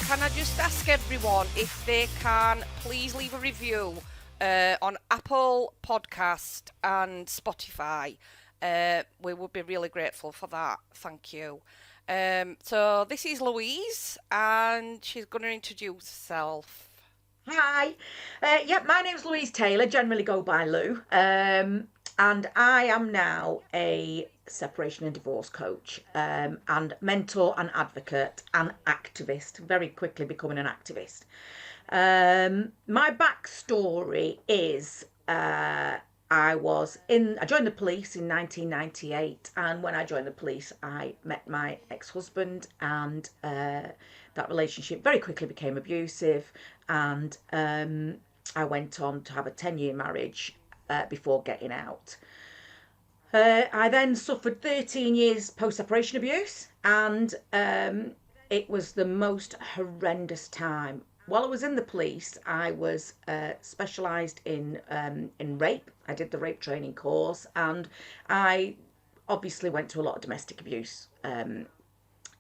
can I just ask everyone if they can please leave a review on Apple Podcast and Spotify? We would be really grateful for that. Thank you. So this is Louise, and she's going to introduce herself. Hi. My name's Louise Taylor, generally go by Lou. And I am now a separation and divorce coach, and mentor and advocate and activist, very quickly becoming an activist. My backstory is I joined the police in 1998, and when I joined the police, I met my ex-husband, and that relationship very quickly became abusive, and I went on to have a 10-year marriage before getting out. I then suffered 13 years post-separation abuse, and it was the most horrendous time. While I was in the police, I was specialised in rape. I did the rape training course, and I obviously went to a lot of domestic abuse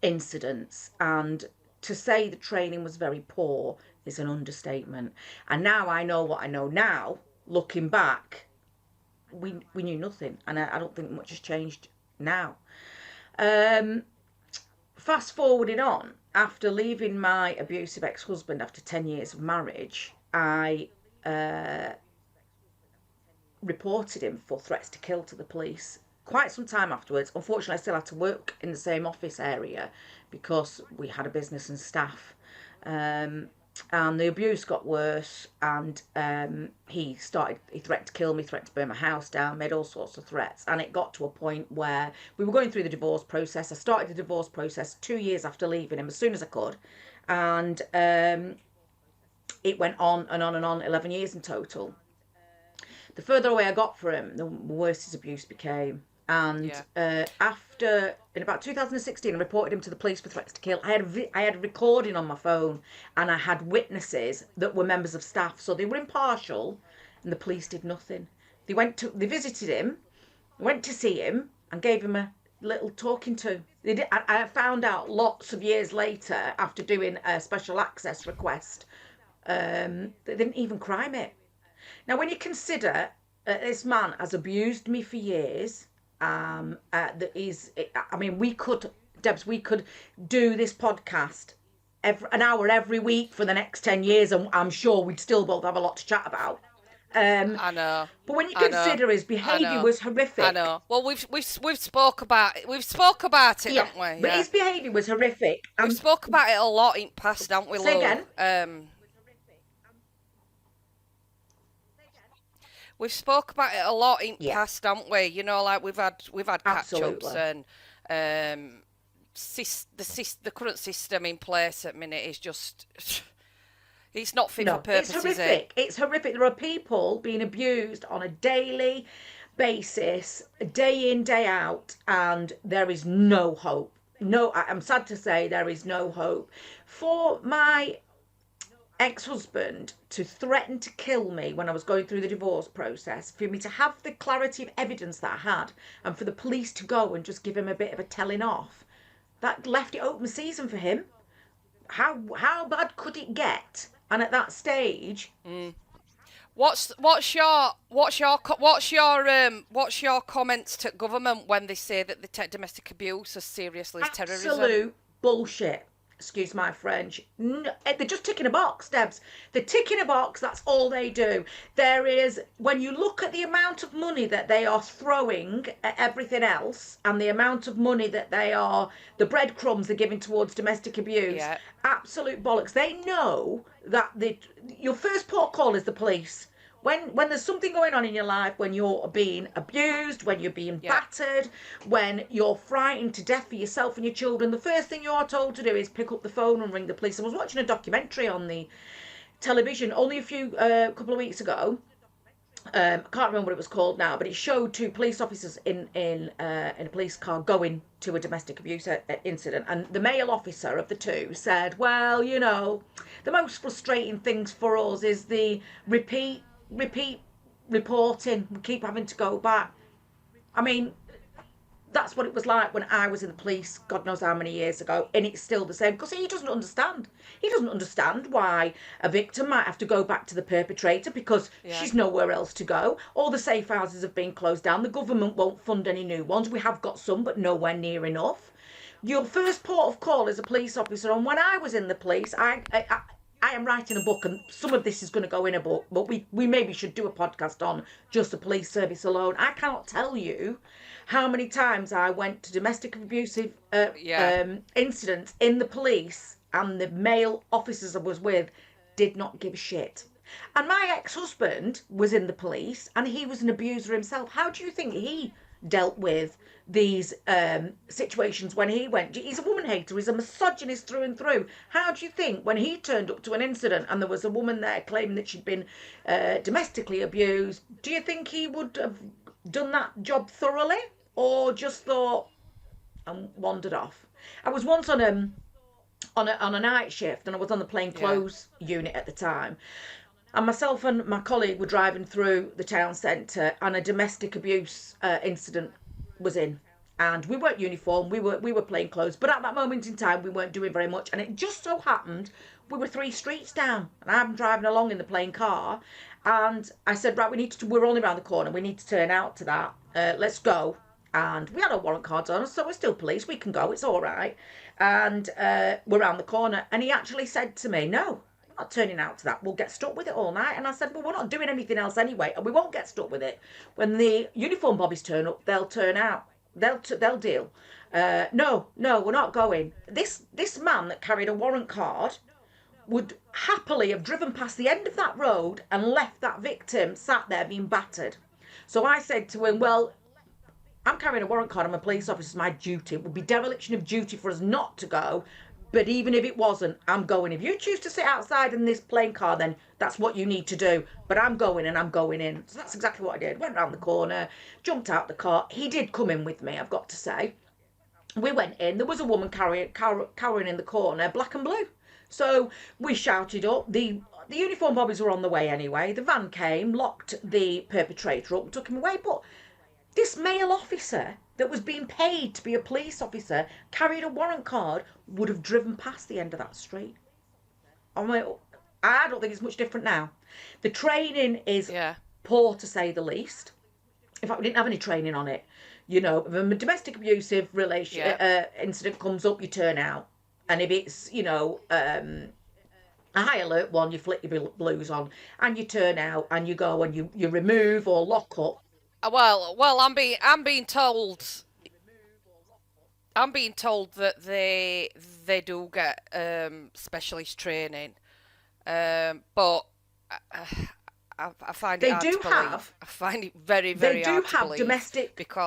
incidents. And to say the training was very poor is an understatement. And now I know what I know now. Looking back, we knew nothing, and I don't think much has changed now. Fast forwarding on, after leaving my abusive ex-husband after 10 years of marriage, I reported him for threats to kill to the police. Quite some time afterwards, unfortunately, I still had to work in the same office area because we had a business and staff. And the abuse got worse, and he threatened to kill me, threatened to burn my house down, made all sorts of threats. And it got to a point where we were going through the divorce process. I started the divorce process 2 years after leaving him, as soon as I could. And it went on and on and on, 11 years in total. The further away I got from him, the worse his abuse became. And in about 2016, I reported him to the police for threats to kill. I had a recording on my phone, and I had witnesses that were members of staff, so they were impartial, and the police did nothing. They visited him, went to see him, and gave him a little talking to. I found out lots of years later, after doing a special access request, they didn't even crime it. Now, when you consider this man has abused me for years. We could do this podcast an hour every week for the next 10 years, and I'm sure we'd still both have a lot to chat about. I know. But when you consider his behaviour was horrific. I know. Well, we've spoke about it. We've spoke about it, haven't we? But his behaviour was horrific. We've spoke about it a lot in past, haven't we, Lou? Say again. We've spoke about it a lot in past, haven't we? You know, like we've had catch-ups, and the current system in place at the minute is just it's not fit for purpose. It's horrific. It's horrific. There are people being abused on a daily basis, day in, day out, and there is no hope. No, I'm sad to say there is no hope. For my ex-husband to threaten to kill me when I was going through the divorce process, for me to have the clarity of evidence that I had, and for the police to go and just give him a bit of a telling off, that left it open season for him. How bad could it get? And at that stage, what's your comments to government when they say that they take domestic abuse as seriously as terrorism? Absolute bullshit. Excuse my French. No, they're just ticking a box, Debs. They're ticking a box. That's all they do. When you look at the amount of money that they are throwing at everything else, and the amount of money that the breadcrumbs they're giving towards domestic abuse, absolute bollocks. They know that your first port call is the police. When there's something going on in your life, when you're being abused, when you're being battered, when you're frightened to death for yourself and your children, the first thing you're told to do is pick up the phone and ring the police. I was watching a documentary on the television only a couple of weeks ago. I can't remember what it was called now, but it showed two police officers in a police car going to a domestic abuse incident, and the male officer of the two said, well, you know, the most frustrating things for us is the repeat reporting. We keep having to go back. I mean, that's what it was like when I was in the police, God knows how many years ago, and it's still the same because he doesn't understand. He doesn't understand why a victim might have to go back to the perpetrator because she's nowhere else to go. All the safe houses have been closed down. The government won't fund any new ones. We have got some, but nowhere near enough. Your first port of call is a police officer, and when I was in the police, I am writing a book, and some of this is going to go in a book, but we maybe should do a podcast on just the police service alone. I cannot tell you how many times I went to domestic abusive incidents in the police, and the male officers I was with did not give a shit. And my ex-husband was in the police, and he was an abuser himself. How do you think he dealt with these situations when he went? He's a woman hater, he's a misogynist through and through. How do you think when he turned up to an incident and there was a woman there claiming that she'd been domestically abused, do you think he would have done that job thoroughly, or just thought and wandered off? I was once on a night shift, and I was on the plain clothes unit at the time, and myself and my colleague were driving through the town centre, and a domestic abuse incident was in. And we weren't uniform, we were plain clothes, but at that moment in time we weren't doing very much. And it just so happened we were 3 streets down, and I'm driving along in the plain car, and I said, right, we're only around the corner, we need to turn out to that, let's go. And we had our warrant cards on us, so we're still police, we can go, it's all right. And we're around the corner, and he actually said to me, no, not turning out to that, we'll get stuck with it all night. And I said, well, we're not doing anything else anyway, and we won't get stuck with it. When the uniform bobbies turn up, they'll turn out, they'll deal. No, we're not going. This man that carried a warrant card would happily have driven past the end of that road and left that victim sat there being battered. So I said to him, well, I'm carrying a warrant card, I'm a police officer, it's my duty. It would be dereliction of duty for us not to go. But even if it wasn't, I'm going. If you choose to sit outside in this plain car, then that's what you need to do. But I'm going, and I'm going in. So that's exactly what I did. Went round the corner, jumped out the car. He did come in with me, I've got to say. We went in. There was a woman cowering in the corner, black and blue. So we shouted up. The uniform bobbies were on the way anyway. The van came, locked the perpetrator up, took him away. But this male officer that was being paid to be a police officer, carried a warrant card, would have driven past the end of that street. I don't think it's much different now. The training is poor, to say the least. In fact, we didn't have any training on it. You know, if a domestic abusive incident comes up, you turn out. And if it's, a high alert one, you flick your blues on and you turn out and you go and you remove or lock up. Well, I'm being told that they do get specialist training, but I find it hard to believe. I find it very, very hard to believe.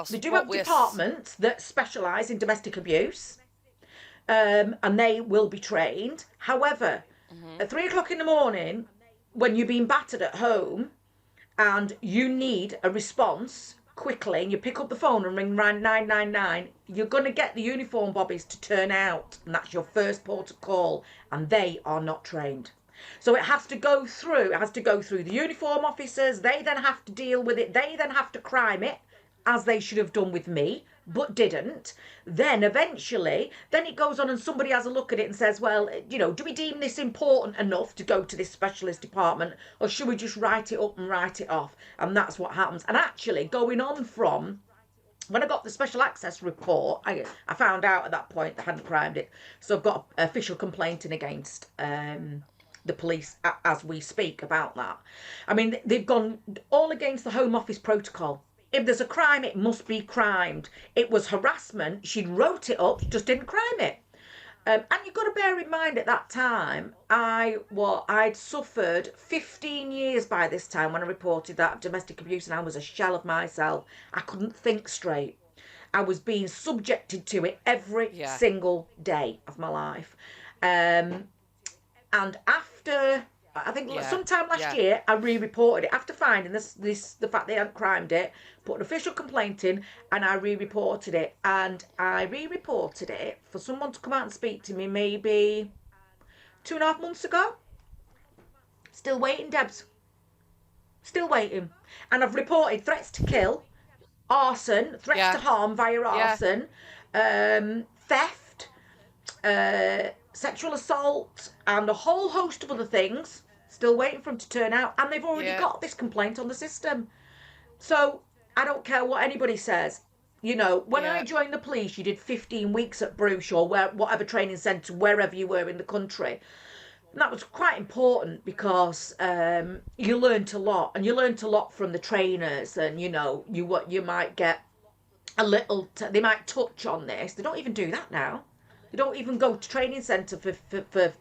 They do have departments that specialise in domestic abuse, and they will be trained. However, at 3 o'clock in the morning, when you're being battered at home, and you need a response quickly, and you pick up the phone and ring 999, you're going to get the uniform bobbies to turn out, and that's your first port of call, and they are not trained. So it has to go through the uniform officers. They then have to deal with it. They then have to crime it, as they should have done with me, but didn't. Then eventually, then it goes on and somebody has a look at it and says, well, do we deem this important enough to go to this specialist department, or should we just write it up and write it off? And that's what happens. And actually, going on from when I got the special access report, I found out at that point they hadn't crimed it. So I've got an official complaint in against the police as we speak about that. I mean, they've gone all against the Home Office protocol. If there's a crime, it must be crimed. It was harassment. She wrote it up, just didn't crime it. And you've got to bear in mind at that time, I'd suffered 15 years by this time when I reported that domestic abuse, and I was a shell of myself. I couldn't think straight. I was being subjected to it every single day of my life. And after, I think sometime last year, I re-reported it. After finding the fact they hadn't crimed it, put an official complaint in, and I re-reported it. And I re-reported it for someone to come out and speak to me maybe 2.5 months ago. Still waiting, Debs. Still waiting. And I've reported threats to kill arson, threats to harm via arson, theft, sexual assault, and a whole host of other things. Still waiting for them to turn out, and they've already got this complaint on the system. So I don't care what anybody says. You know, when I joined the police, you did 15 weeks at Bruges or whatever training centre, wherever you were in the country. And that was quite important because you learnt a lot, and you learnt a lot from the trainers. And you know, you might get a little. They might touch on this. They don't even do that now. They don't even go to training centre for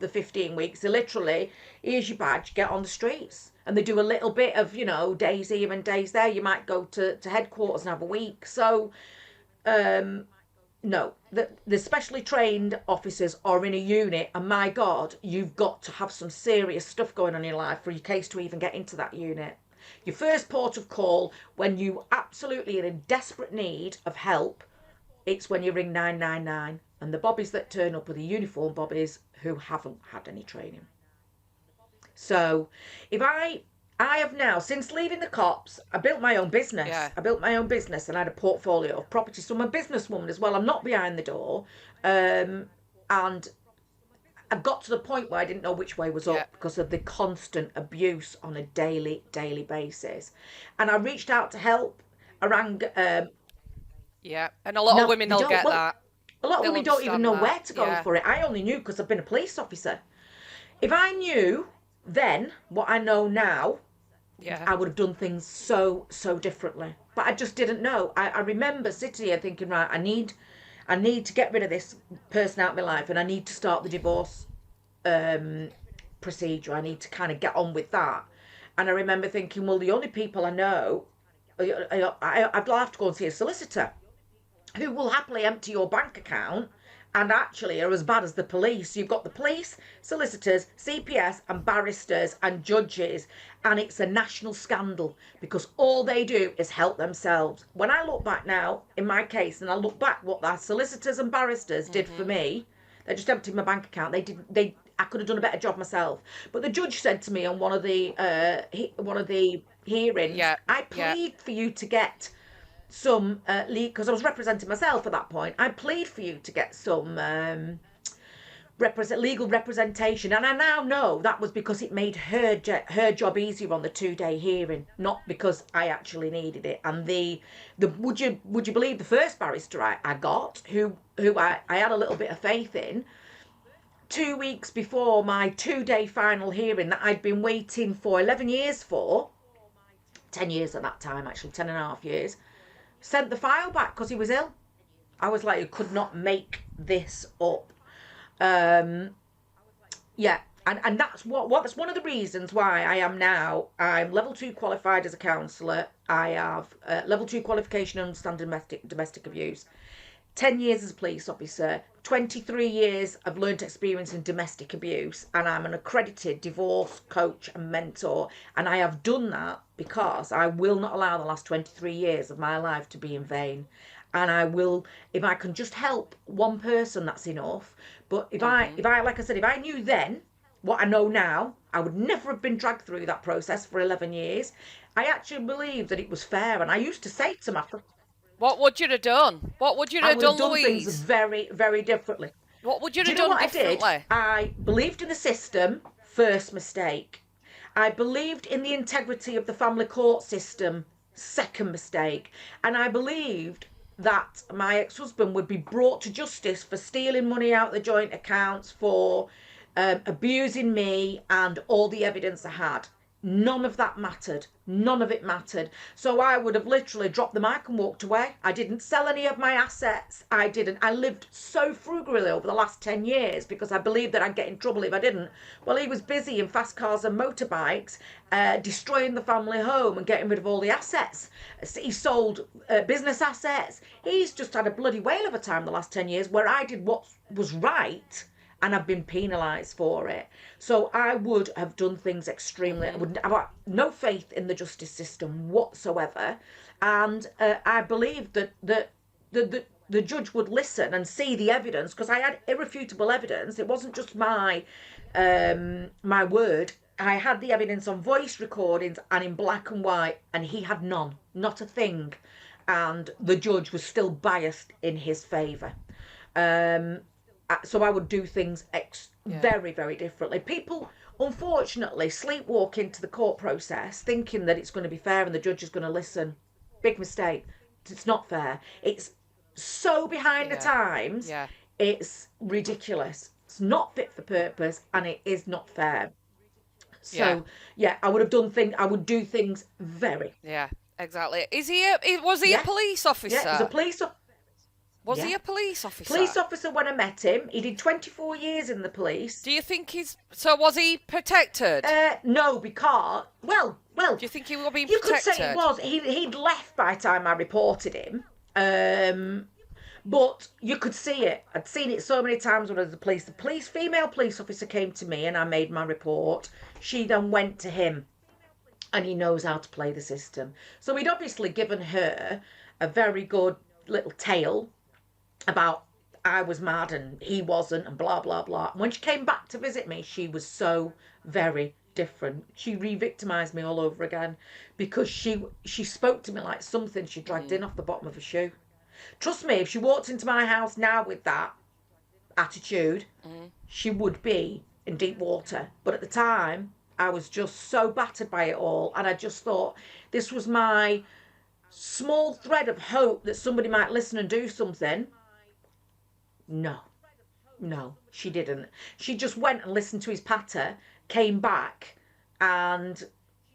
the 15 weeks. They literally, here's your badge, get on the streets. And they do a little bit of, you know, days here and days there. You might go to headquarters and have a week. So, no, the specially trained officers are in a unit. And my God, you've got to have some serious stuff going on in your life for your case to even get into that unit. Your first port of call, when you absolutely are in desperate need of help, it's when you ring 999. And the bobbies that turn up are the uniform bobbies who haven't had any training. So if I have now, since leaving the cops, I built my own business. I built my own business and I had a portfolio of properties. So I'm a businesswoman as well. I'm not behind the door. And I've got to the point where I didn't know which way was up because of the constant abuse on a daily basis. And I reached out to help. I rang... and a lot of women will get that. A lot of women don't even know where to go for it. I only knew because I've been a police officer. If I knew then what I know now, I would have done things so differently. But I just didn't know. I remember sitting here thinking, right, I need to get rid of this person out of my life, and I need to start the divorce procedure. I need to kind of get on with that. And I remember thinking, well, the only people I know, I'd have to go and see a solicitor who will happily empty your bank account and actually are as bad as the police. You've got the police, solicitors, CPS and barristers and judges, and it's a national scandal because all they do is help themselves. When I look back now in my case, and I look back what the solicitors and barristers did for me, they just emptied my bank account. I could have done a better job myself. But the judge said to me on one of the hearings, I plead for you to get some because I was representing myself at that point. I plead for you to get some legal representation, and I now know that was because it made her job easier on the 2-day hearing, not because I actually needed it. And the would you believe the first barrister I got, who I had a little bit of faith in, 2 weeks before my 2-day final hearing that I'd been waiting for 11 years for, 10 years at that time actually, 10 and a half years, sent the file back because he was ill. I was like, you could not make this up. And that's that's one of the reasons why I'm level 2 qualified as a counsellor. I have level 2 qualification in understanding domestic abuse, 10 years as a police officer, 23 years of learnt experience in domestic abuse, and I'm an accredited divorce coach and mentor. And I have done that because I will not allow the last 23 years of my life to be in vain. And I will, if I can just help one person, that's enough. But if I, like I said, if I knew then what I know now, I would never have been dragged through that process for 11 years. I actually believe that it was fair. And I used to say to my friends, what would you have done? What would you have done, Louise? I would have done things very, very differently. What would you have done differently? I believed in the system, first mistake. I believed in the integrity of the family court system, second mistake. And I believed that my ex-husband would be brought to justice for stealing money out the joint accounts, for abusing me, and all the evidence I had. None of that mattered. None of it mattered. So I would have literally dropped the mic and walked away. I didn't sell any of my assets. I lived so frugally over the last 10 years because I believed that I'd get in trouble if I didn't. Well, he was busy in fast cars and motorbikes, destroying the family home and getting rid of all the assets. He sold business assets. He's just had a bloody whale of a time the last 10 years where I did what was right, and I've been penalised for it. So I would have done things extremely. I would have no faith in the justice system whatsoever. And I believed that the judge would listen and see the evidence, because I had irrefutable evidence. It wasn't just my word. I had the evidence on voice recordings and in black and white, and he had none, not a thing. and the judge was still biased in his favour. So I would do things very, very differently. People, unfortunately, sleepwalk into the court process thinking that it's going to be fair and the judge is going to listen. Big mistake. It's not fair. It's so behind the times. Yeah. It's ridiculous. It's not fit for purpose, and it is not fair. So I would do things very. Yeah, exactly. Was he a police officer? Yeah, he was a police officer. Was he a police officer? Police officer when I met him. He did 24 years in the police. Do you think was he protected? No, because, well. Do you think he was being protected? protected? You could say he was. He'd left by the time I reported him. But you could see it. I'd seen it so many times when I was at the police. Female police officer came to me and I made my report. She then went to him, and he knows how to play the system. So he'd obviously given her a very good little tale about I was mad and he wasn't and blah, blah, blah. And when she came back to visit me, she was so very different. She re-victimised me all over again because she spoke to me like something she dragged in off the bottom of a shoe. Trust me, if she walked into my house now with that attitude, she would be in deep water. But at the time, I was just so battered by it all, and I just thought this was my small thread of hope that somebody might listen and do something. No, she didn't. She just went and listened to his patter, came back, and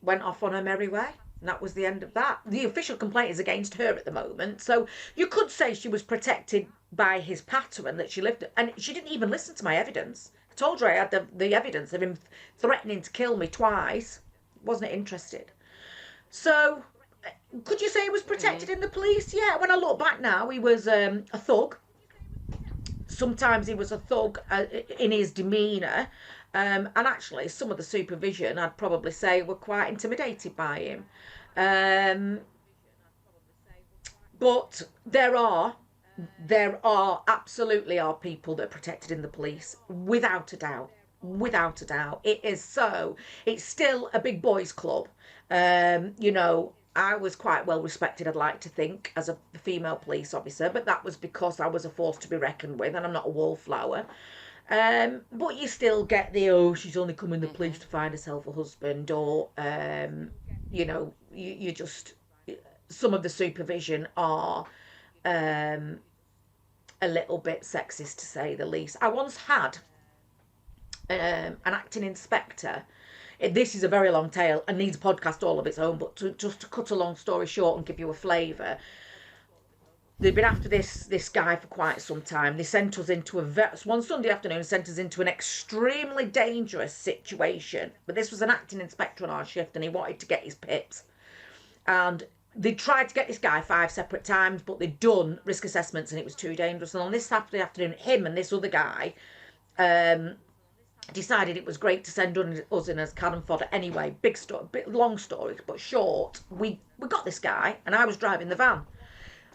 went off on her merry way. And that was the end of that. The official complaint is against her at the moment. So you could say she was protected by his patter and that she lived... And she didn't even listen to my evidence. I told her I had the evidence of him threatening to kill me twice. Wasn't interested. So could you say he was protected in the police? Yeah, when I look back now, he was a thug. Sometimes he was a thug in his demeanour. And actually, some of the supervision, I'd probably say, were quite intimidated by him. But there are absolutely people that are protected in the police, without a doubt. Without a doubt. It's still a big boys club. I was quite well respected, I'd like to think, as a female police officer, but that was because I was a force to be reckoned with and I'm not a wallflower. But you still get she's only come in the police to find herself a husband, or, you just, some of the supervision are a little bit sexist, to say the least. I once had an acting inspector. This is a very long tale and needs a podcast all of its own, but just to cut a long story short and give you a flavour, they'd been after this guy for quite some time. They sent us into one Sunday afternoon, sent us into an extremely dangerous situation. But this was an acting inspector on our shift and he wanted to get his pips. And they tried to get this guy 5 separate times, but they'd done risk assessments and it was too dangerous. And on this Saturday afternoon, him and this other guy decided it was great to send us in as cannon fodder. Anyway, long story, but short, we got this guy and I was driving the van.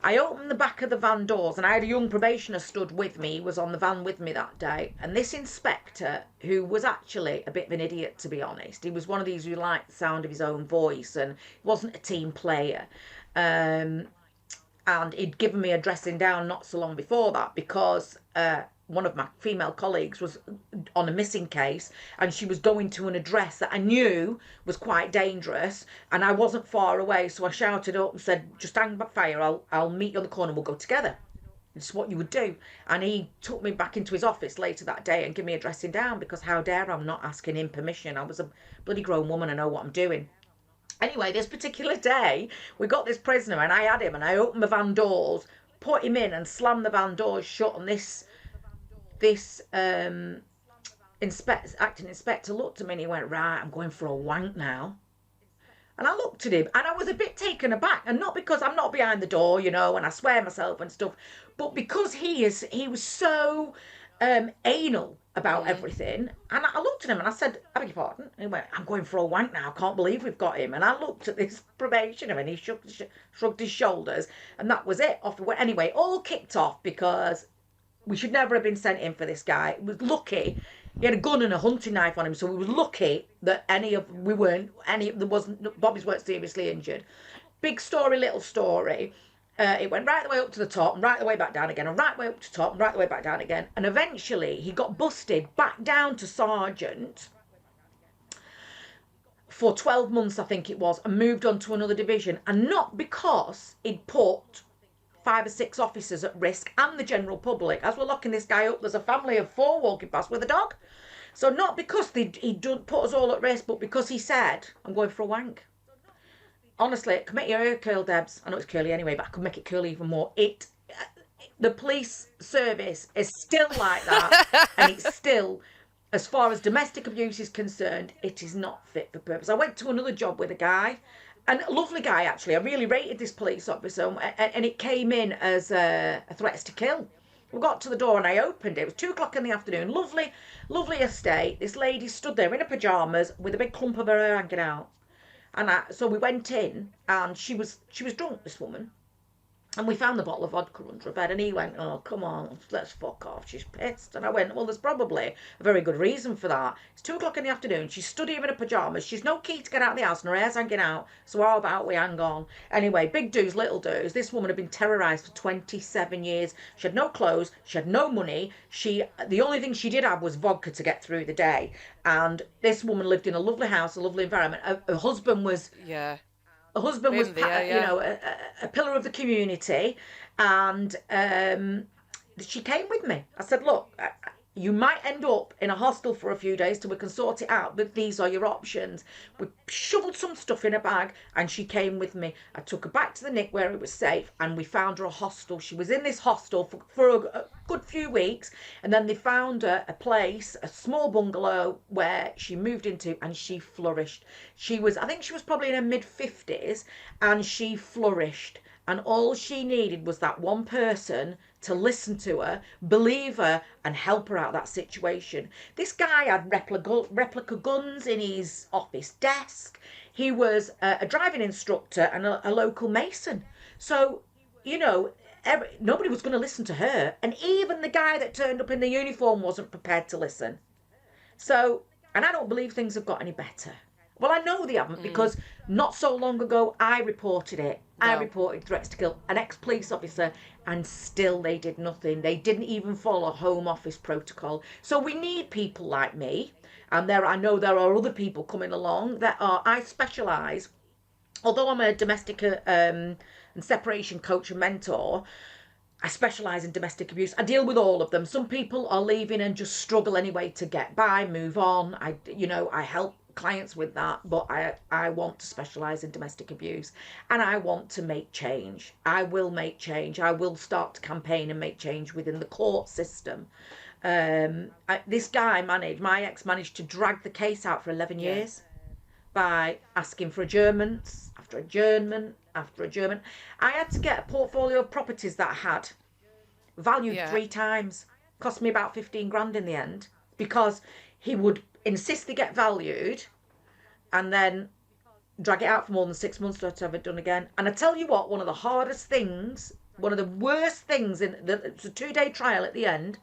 I opened the back of the van doors and I had a young probationer stood with me. He was on the van with me that day. And this inspector, who was actually a bit of an idiot, to be honest, he was one of these who liked the sound of his own voice and wasn't a team player. And he'd given me a dressing down not so long before that because one of my female colleagues was on a missing case and she was going to an address that I knew was quite dangerous and I wasn't far away, so I shouted up and said, just hang back fire, I'll meet you on the corner, we'll go together. It's what you would do. And he took me back into his office later that day and gave me a dressing down because how dare I'm not asking him permission. I was a bloody grown woman, I know what I'm doing. Anyway, this particular day, we got this prisoner and I had him and I opened the van doors, put him in and slammed the van doors shut, and this acting inspector looked at me and he went, right, I'm going for a wank now. And I looked at him and I was a bit taken aback, and not because I'm not behind the door, and I swear myself and stuff, but because he was so anal about everything. And I looked at him and I said, I beg your pardon? And he went, I'm going for a wank now, I can't believe we've got him. And I looked at this probationer and he shrugged his shoulders, and that was it. Off we went. Anyway, all kicked off because we should never have been sent in for this guy. It was lucky. He had a gun and a hunting knife on him, so we were lucky that Bobbies weren't seriously injured. Big story, little story. It went right the way up to the top and right the way back down again, and right the way up to the top and right the way back down again. And eventually he got busted back down to sergeant for 12 months, I think it was, and moved on to another division. And not because he'd put 5 or 6 officers at risk and the general public. As we're locking this guy up, there's a family of 4 walking past with a dog. So not because he'd put us all at risk, but because he said, I'm going for a wank. Honestly, it could make your hair curl, Debs. I know it's curly anyway, but I could make it curl even more. The police service is still like that, and it's still, as far as domestic abuse is concerned, it is not fit for purpose. I went to another job with a guy, and a lovely guy actually. I really rated this police officer, and it came in as a threats to kill. We got to the door and I opened it. It was 2 o'clock in the afternoon. Lovely, lovely estate. This lady stood there in her pyjamas with a big clump of her hair hanging out. And so we went in, and she was drunk, this woman. And we found the bottle of vodka under her bed, and he went, oh, come on, let's fuck off. She's pissed. And I went, well, there's probably a very good reason for that. It's 2 o'clock in the afternoon. She stood here in her pyjamas. She's no key to get out of the house, and her hair's hanging out. So how about we hang on? Anyway, big do's, little do's. This woman had been terrorised for 27 years. She had no clothes. She had no money. The only thing she did have was vodka to get through the day. And this woman lived in a lovely house, a lovely environment. Her husband was... Yeah. Her husband was, a pillar of the community, and she came with me. I said, look, you might end up in a hostel for a few days till we can sort it out, but these are your options. We shoveled some stuff in a bag, and she came with me. I took her back to the Nick where it was safe, and we found her a hostel. She was in this hostel for a good few weeks, and then they found her a place, a small bungalow, where she moved into, and she flourished. I think she was probably in her mid-50s, and she flourished. And all she needed was that one person to listen to her, believe her, and help her out of that situation. This guy had replica guns in his office desk. He was a driving instructor and a local mason. So, nobody was going to listen to her. And even the guy that turned up in the uniform wasn't prepared to listen. So, and I don't believe things have got any better. Well, I know they haven't, because not so long ago I reported it. No. I reported threats to kill an ex-police officer, and still they did nothing. They didn't even follow Home Office protocol. So we need people like me, and I know there are other people coming along I specialise, although I'm a domestic and separation coach and mentor, I specialise in domestic abuse. I deal with all of them. Some people are leaving and just struggle anyway to get by, move on. I help clients with that, but I want to specialise in domestic abuse, and I want to make change. I will make change. I will start to campaign and make change within the court system. This guy my ex managed to drag the case out for 11 years by asking for adjournments after adjournment after adjournment. I had to get a portfolio of properties that I had valued 3 times. Cost me about 15 grand in the end, because he would insist they get valued and then drag it out for more than 6 months to have it done again. And I tell you what, one of the hardest things, one of the worst things, it's a 2-day trial at the end,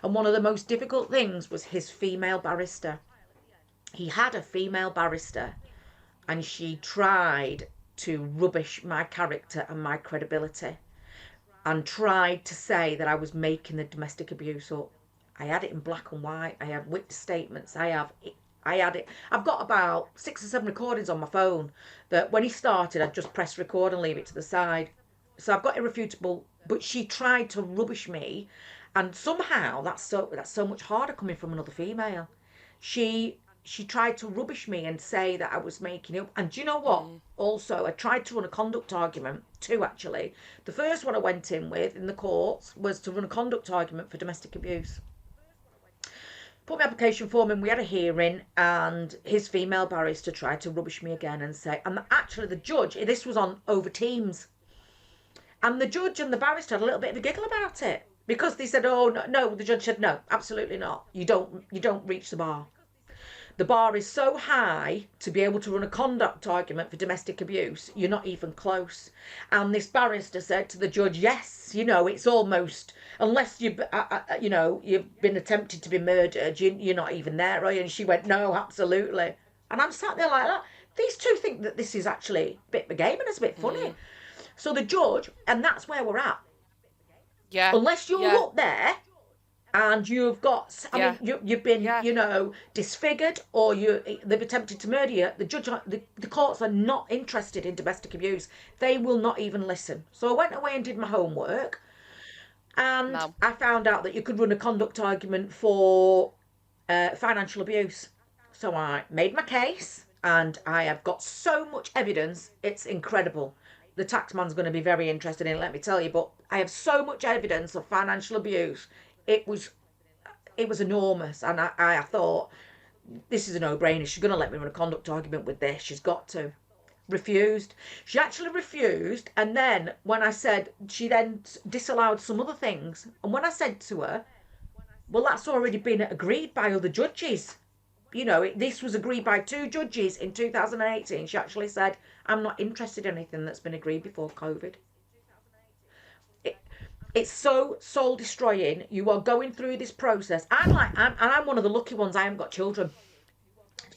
and one of the most difficult things was his female barrister. He had a female barrister, and she tried to rubbish my character and my credibility, and tried to say that I was making the domestic abuse up. I had it in black and white. I have witness statements. I had it. I've got about 6 or 7 recordings on my phone that when he started, I'd just press record and leave it to the side. So I've got irrefutable. But she tried to rubbish me, and somehow that's so much harder coming from another female. She tried to rubbish me and say that I was making it up. And do you know what? Also, I tried to run a conduct argument, 2 actually. The first one I went in with in the courts was to run a conduct argument for domestic abuse. Put my application form in, we had a hearing, and his female barrister tried to rubbish me again and say, and actually the judge, this was on over Teams, and the judge and the barrister had a little bit of a giggle about it, because they said, oh no, the judge said, no, absolutely not, you don't reach the bar. The bar is so high to be able to run a conduct argument for domestic abuse, you're not even close. And this barrister said to the judge, yes, it's almost, unless you've been attempted to be murdered, you're not even there, are you? And she went, no, absolutely. And I'm sat there like that. These two think that this is actually a bit of a game and it's a bit funny. So the judge, and that's where we're at. Yeah. Unless you're up there and you've got, I mean, you've been, disfigured, or they've attempted to murder you, the courts are not interested in domestic abuse. They will not even listen. So I went away and did my homework, and I found out that you could run a conduct argument for financial abuse. So I made my case, and I have got so much evidence, it's incredible. The taxman's going to be very interested in it, let me tell you, but I have so much evidence of financial abuse. It was enormous, and I thought, this is a no-brainer. She's going to let me run a conduct argument with this. She's got to. Refused. She actually refused, and then when I said, she then disallowed some other things, and when I said to her, well, that's already been agreed by other judges. You know, this was agreed by 2 judges in 2018. She actually said, I'm not interested in anything that's been agreed before COVID. It's so soul destroying. You are going through this process. I'm one of the lucky ones. I haven't got children.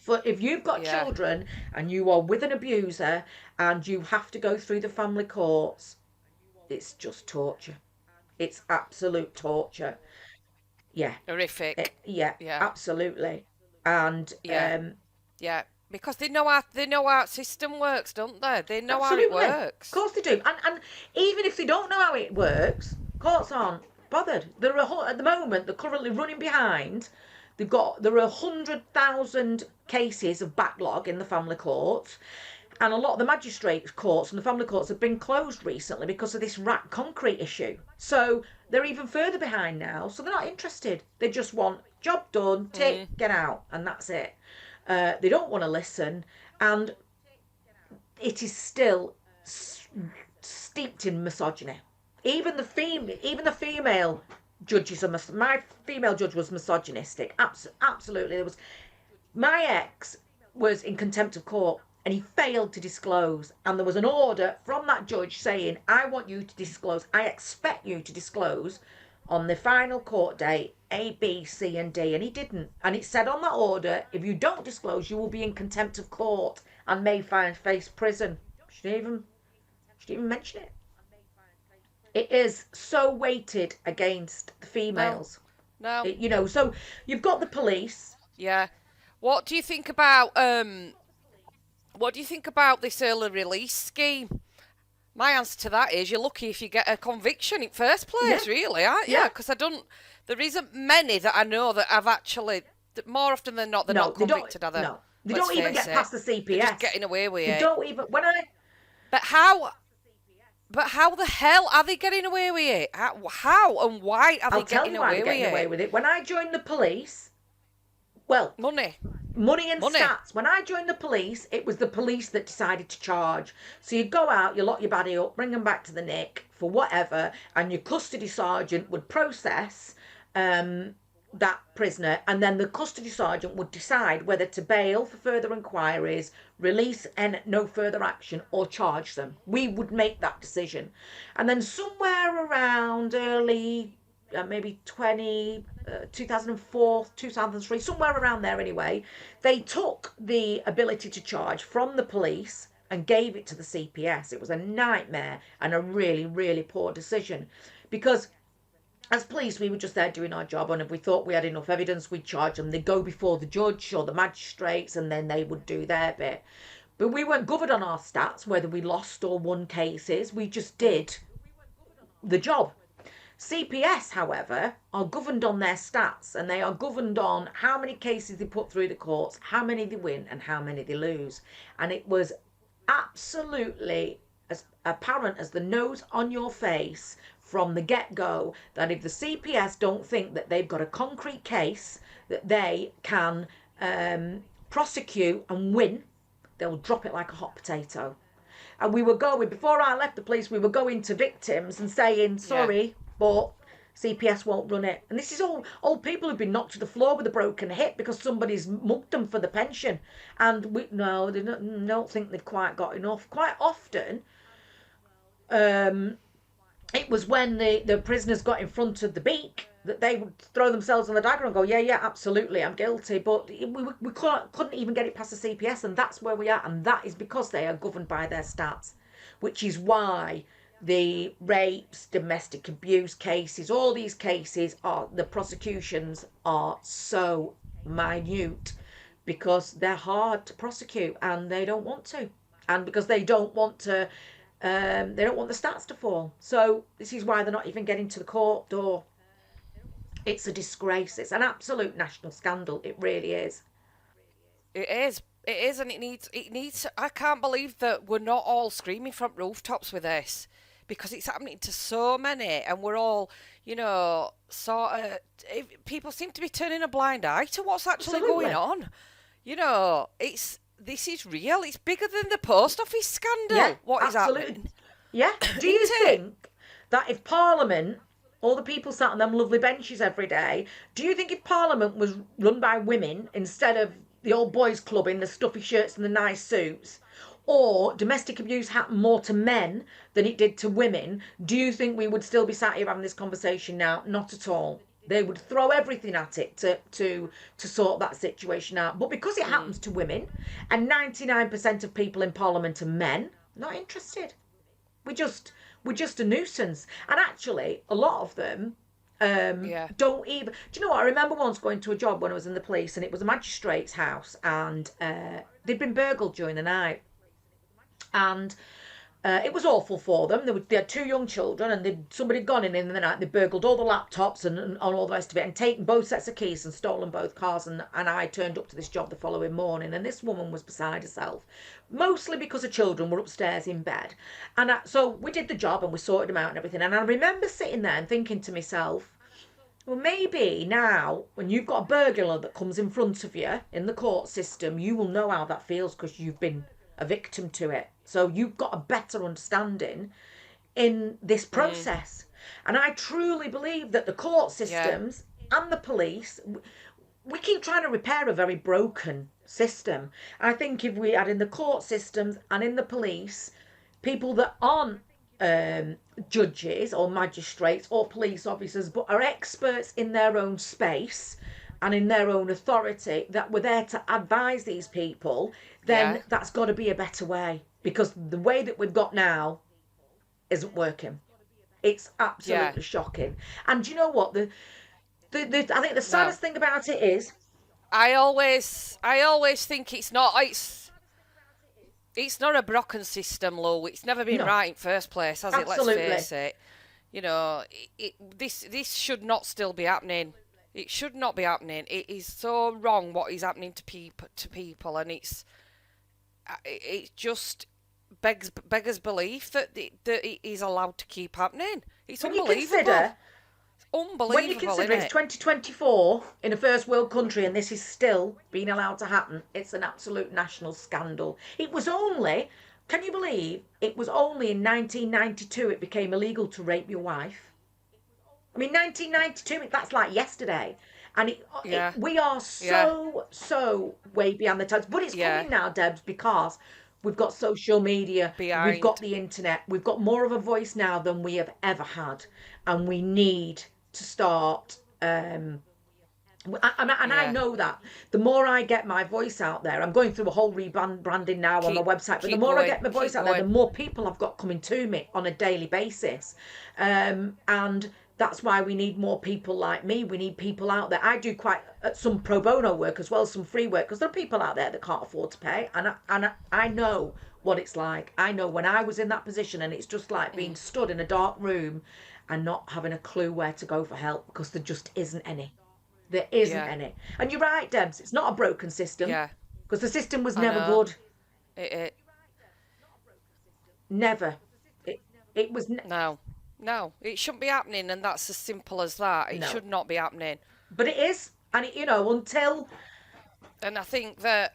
But if you've got children and you are with an abuser and you have to go through the family courts, it's just torture. It's absolute torture. Yeah. Horrific. Yeah. Absolutely. And yeah, because they know how system works, don't they? They know how it works. Of course they do. And even if they don't know how it works, courts aren't bothered. At the moment, they're currently running behind. There are 100,000 cases of backlog in the family courts, and a lot of the magistrate courts and the family courts have been closed recently because of this rat concrete issue. So they're even further behind now. So they're not interested. They just want job done, tick, get out, and that's it. They don't want to listen, and it is still steeped in misogyny. Even the female judges are. My female judge was misogynistic. Absolutely, my ex was in contempt of court, and he failed to disclose. And there was an order from that judge saying, "I want you to disclose. I expect you to disclose on the final court date A, B, C, and D." And he didn't. And it said on that order, if you don't disclose, you will be in contempt of court and may face prison. She didn't even mention it. It is so weighted against the females. No. So you've got the police. Yeah. What do you think about this early release scheme? My answer to that is you're lucky if you get a conviction in first place, really, aren't you? Because there isn't many that I know that have actually, more often than not, they're not convicted, are they? No, they don't even get past the CPS. They're just getting away with it. They don't even, But how the hell are they getting away with it? How and why are they getting away with it? When I joined the police, money and stats. When I joined the police, it was the police that decided to charge. So you'd go out, you lock your baddie up, bring them back to the nick for whatever, and your custody sergeant would process that prisoner, and then the custody sergeant would decide whether to bail for further inquiries, release and no further action, or charge them. We would make that decision. And then somewhere around early, maybe 2004, 2003, somewhere around there anyway, they took the ability to charge from the police and gave it to the CPS. It was a nightmare and a really, really poor decision, because as police, we were just there doing our job, and if we thought we had enough evidence, we'd charge them. They'd go before the judge or the magistrates, and then they would do their bit. But we weren't governed on our stats, whether we lost or won cases. We just did the job. CPS, however, are governed on their stats, and they are governed on how many cases they put through the courts, how many they win, and how many they lose. And it was absolutely as apparent as the nose on your face from the get-go that if the CPS don't think that they've got a concrete case that they can prosecute and win, they'll drop it like a hot potato. And we were going, before I left the police, we were going to victims and saying, sorry, but CPS won't run it. And this is all old people who've been knocked to the floor with a broken hip because somebody's mugged them for the pension. And they don't think they've quite got enough. Quite often, it was when the prisoners got in front of the beak that they would throw themselves on the dagger and go, yeah, absolutely, I'm guilty. But we couldn't even get it past the CPS, and that's where we are. And that is because they are governed by their stats. which is why the rapes, domestic abuse cases, all these cases are, the prosecutions are so minute because they're hard to prosecute and they don't want to. And because they don't want to, they don't want the stats to fall. So this is why they're not even getting to the court door. It's a disgrace. It's an absolute national scandal. It really is. It is. It is, and it needs. I can't believe that we're not all screaming from rooftops with this, because it's happening to so many, and we're all, sort of. People seem to be turning a blind eye to what's actually Absolutely. going on. This is real. It's bigger than the post office scandal. Yeah, What is absolutely. happening? Yeah. Do you Isn't it? think that if Parliament, all the people sat on them lovely benches every day, do you think if Parliament was run by women instead of the old boys club in the stuffy shirts and the nice suits, or domestic abuse happened more to men than it did to women, do you think we would still be sat here having this conversation now? Not at all. They would throw everything at it to sort that situation out. But because it happens to women, and 99% of people in Parliament are men, not interested. We're just we're just a nuisance. And actually, a lot of them Yeah. don't even. Do you know what? I remember once going to a job when I was in the police, and it was a magistrate's house, and they'd been burgled during the night, and it was awful for them. They had two young children, and somebody had gone in the night. They burgled all the laptops and all the rest of it, and taken both sets of keys and stolen both cars. And I turned up to this job the following morning, and this woman was beside herself, mostly because her children were upstairs in bed. And so we did the job and we sorted them out and everything. And I remember sitting there and thinking to myself, well, maybe now when you've got a burglar that comes in front of you in the court system, you will know how that feels because you've been a victim to it. So you've got a better understanding in this process. And I truly believe that the court systems and the police, we keep trying to repair a very broken system. I think if we had in the court systems and in the police people that aren't judges or magistrates or police officers but are experts in their own space and in their own authority, that were there to advise these people, then that's got to be a better way, because the way that we've got now isn't working. It's absolutely shocking. And do you know what? I think the saddest thing about it is, I always think it's not a broken system, Lou. It's never been no, right in first place, has absolutely. it? Let's face it. This should not still be happening. It should not be happening. It is so wrong what is happening to people, and it just beggars belief that it is allowed to keep happening. It's When unbelievable. you consider, Unbelievable, when you consider isn't it's it? 2024 in a first world country and this is still being allowed to happen, it's an absolute national scandal. It was only, can you believe, it was only in 1992 it became illegal to rape your wife. I mean, 1992, that's like yesterday. And we are so way behind the times. But it's coming now, Debs, because we've got social media, we've got the internet, we've got more of a voice now than we have ever had. And we need to start. I know that the more I get my voice out there, I'm going through a whole rebranding now on my website, but the more I get my voice out there, the more people I've got coming to me on a daily basis. And that's why we need more people like me. We need people out there. I do quite some pro bono work as well, some free work, because there are people out there that can't afford to pay. And I know what it's like. I know when I was in that position, and it's just like being stood in a dark room and not having a clue where to go for help, because there just isn't any. There isn't any. And you're right, Debs, it's not a broken system. Yeah. Because the system was never good. It Never. It was... No, it shouldn't be happening, and that's as simple as that. It should not be happening. But it is. And, until... And I think that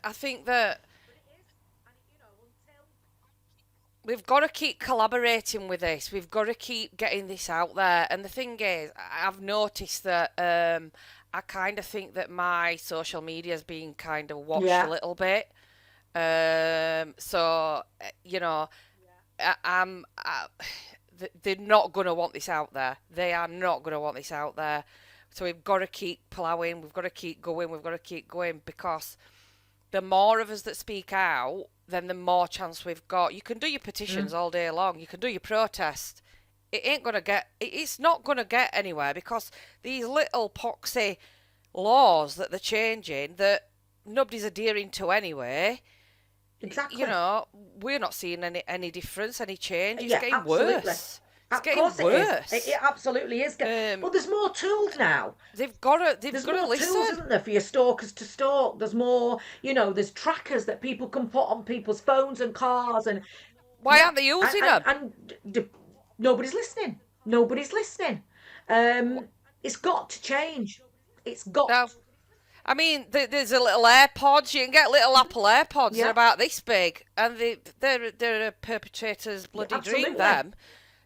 we've got to keep collaborating with this. We've got to keep getting this out there. And the thing is, I've noticed that I kind of think that my social media is being kind of washed a little bit. So, they're not going to want this out there. They are not going to want this out there. So we've got to keep ploughing. We've got to keep going. We've got to keep going, because the more of us that speak out, then the more chance we've got. You can do your petitions all day long. You can do your protest. It's not gonna get anywhere because these little poxy laws that they're changing that nobody's adhering to anyway. Exactly. We're not seeing any difference, any change. It's Yeah, getting absolutely. worse. It's Of getting course worse. it is. It absolutely is. But there's more tools now. They've got to There's more listen. tools, isn't there, for your stalkers to stalk? There's more, there's trackers that people can put on people's phones and cars. And Why aren't they using them? And nobody's listening. Nobody's listening. It's got to change. It's got. No. I mean, there's a little AirPods. You can get little Apple AirPods. Yeah. They're about this big, and they're a perpetrator's bloody dream. Them.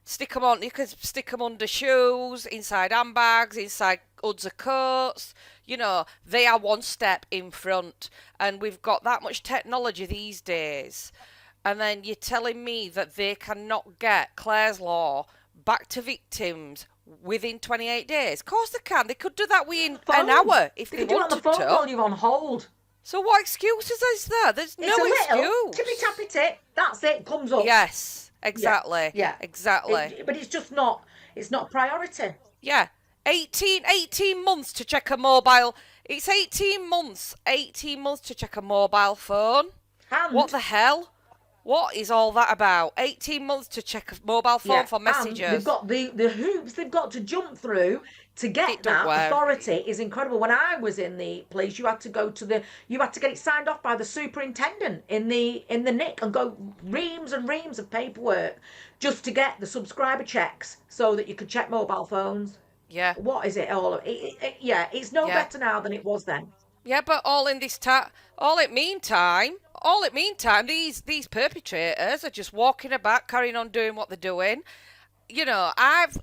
Stick them on. You can stick them under shoes, inside handbags, inside hoods of coats. They are one step in front, and we've got that much technology these days. And then you're telling me that they cannot get Clare's Law back to victims within 28 days? Of course they can. They could do that within an hour if they wanted to. They could do it on the phone while you're on hold. So what excuses is there? There's no excuse. Tippy-tappy-tip. That's it. Comes up. Yes. Exactly. Yeah. Exactly. But it's just not. It's not a priority. Yeah. 18 months to check a mobile. It's 18 months. 18 months to check a mobile phone. And what the hell? What is all that about? 18 months to check a mobile phone for messages. And they've got the hoops they've got to jump through to get that authority is incredible. When I was in the police, you had to get it signed off by the superintendent in the nick and go reams and reams of paperwork just to get the subscriber checks so that you could check mobile phones. Yeah. What is it all? It's no better now than it was then. Yeah, but all in meantime, these perpetrators are just walking about, carrying on doing what they're doing. So I've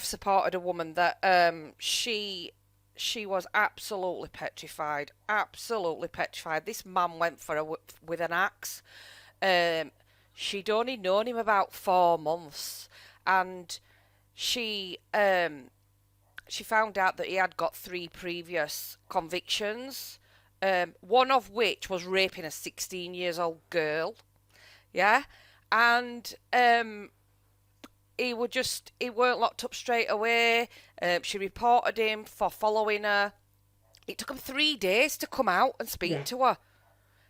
supported a woman that she was absolutely petrified. This man went for her with an axe. She'd only known him about 4 months, and she found out that he had got 3 previous convictions, one of which was raping a 16-year-old girl. Yeah, and he weren't locked up straight away. She reported him for following her. It took him 3 days to come out and speak to her.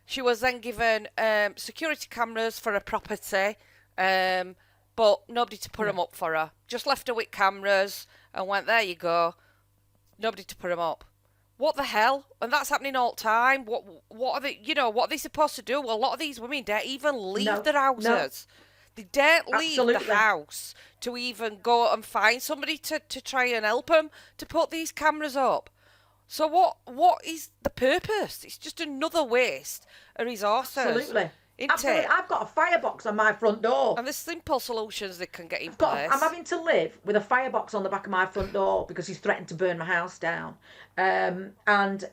She was then given security cameras for her property, but nobody to put them up for her. Just left her with cameras and went, there you go. Nobody to put them up. What the hell? And that's happening all the time. What are they? What are they supposed to do? Well, a lot of these women don't even leave their houses. No. They don't leave the house to even go and find somebody to try and help them to put these cameras up. So what is the purpose? It's just another waste of resources. Absolutely. I've got a firebox on my front door. And there's simple solutions that can get in place. I'm having to live with a firebox on the back of my front door because he's threatened to burn my house down. And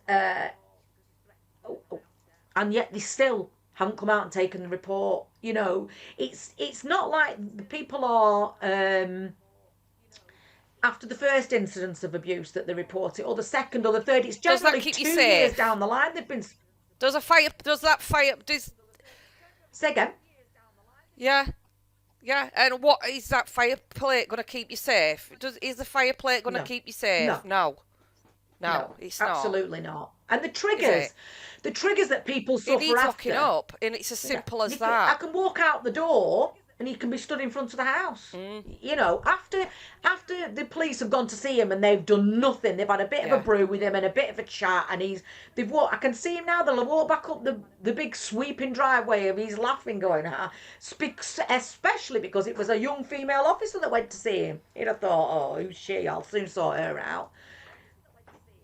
yet they still haven't come out and taken the report. It's not like the people are after the first incidence of abuse that they report it, or the second or the third. It's generally 2 years down the line they've been. Say again. Yeah. And what is that fire plate going to keep you safe? Is the fire plate going to keep you safe? No, it's not. Absolutely not. And the triggers that people suffer after. It needs locking up, and it's as simple as that. I can walk out the door and he can be stood in front of the house. After the police have gone to see him and they've done nothing, they've had a bit of a brew with him and a bit of a chat, and they've walked. I can see him now. They'll walk back up the big sweeping driveway, and he's laughing, going, especially because it was a young female officer that went to see him. He'd have thought, oh, who's she? I'll soon sort her out.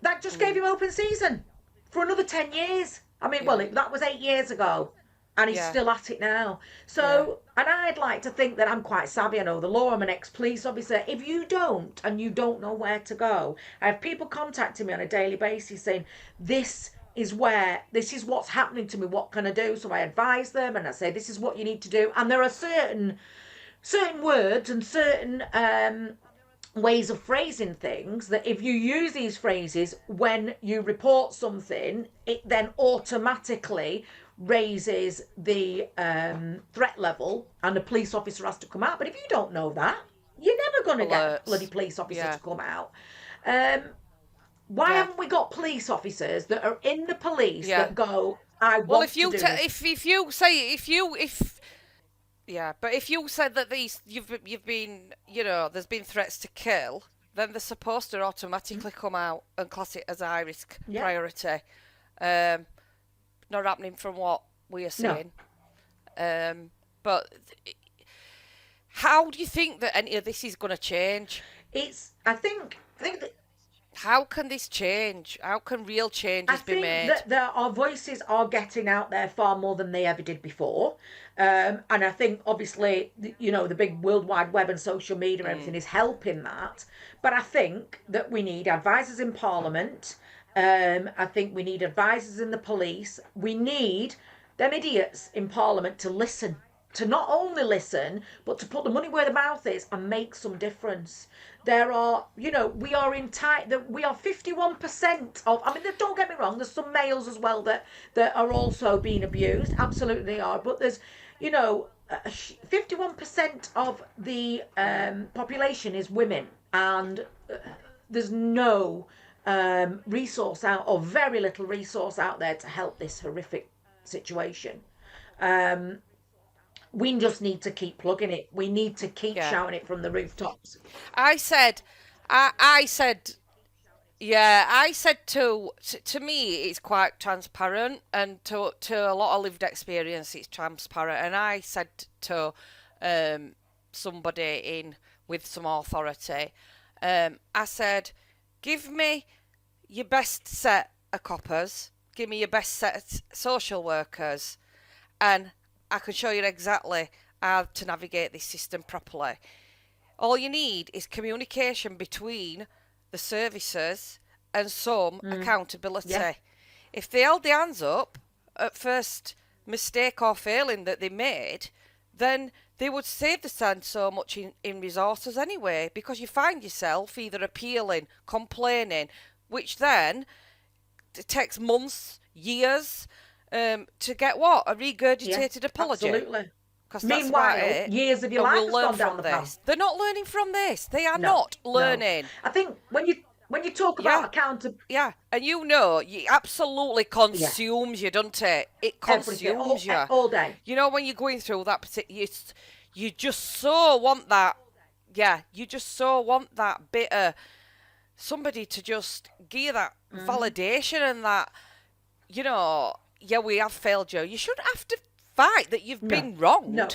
That just gave him open season for another 10 years. I mean, that was 8 years ago. And he's still at it now. So, and I'd like to think that I'm quite savvy. I know the law. I'm an ex-police officer. If you don't, and you don't know where to go, I have people contacting me on a daily basis saying, this is what's happening to me. What can I do? So I advise them and I say, this is what you need to do. And there are certain words and certain ways of phrasing things, that if you use these phrases when you report something, it then automatically raises the threat level and a police officer has to come out. But if you don't know that, you're never going to get a bloody police officer to come out. Why haven't we got police officers that are in the police that go, I want well, if you to do this? But if you said that you've been, there's been threats to kill, then they're supposed to automatically come out and class it as high risk priority. Not happening from what we are seeing. No. But how do you think that any of this is going to change? I think that. How can this change? How can real changes be made? I think that our voices are getting out there far more than they ever did before. And I think, obviously, the big World Wide Web and social media and everything is helping that. But I think that we need advisors in Parliament. I think we need advisors in the police. We need them idiots in Parliament to listen. To not only listen, but to put the money where the mouth is and make some difference. There are, we are we are 51% of, don't get me wrong, there's some males as well that are also being abused. Absolutely they are. But there's, 51% of the population is women. And there's no resource out, or very little resource out there to help this horrific situation. We just need to keep plugging it. We need to keep shouting it from the rooftops. I said to me it's quite transparent, and to a lot of lived experience it's transparent. And I said to somebody in with some authority, I said, give me your best set of coppers, give me your best set of social workers, and I can show you exactly how to navigate this system properly. All you need is communication between the services and some accountability. Yeah. If they held their hands up at first mistake or failing that they made, then they would save the stand so much in resources anyway, because you find yourself either appealing, complaining, which then takes months, years, to get what? A regurgitated apology. Absolutely. Meanwhile, years of your life has gone down the path. They're not learning from this. They are not learning. No. I think when you talk about accountability... Yeah, and it absolutely consumes you, doesn't it? It consumes you. All day. When you're going through that particular... You just so want that... Yeah, you just so want that bit of... Somebody to just give you that validation and that, we have failed you. You shouldn't have to fight that you've been wronged. No.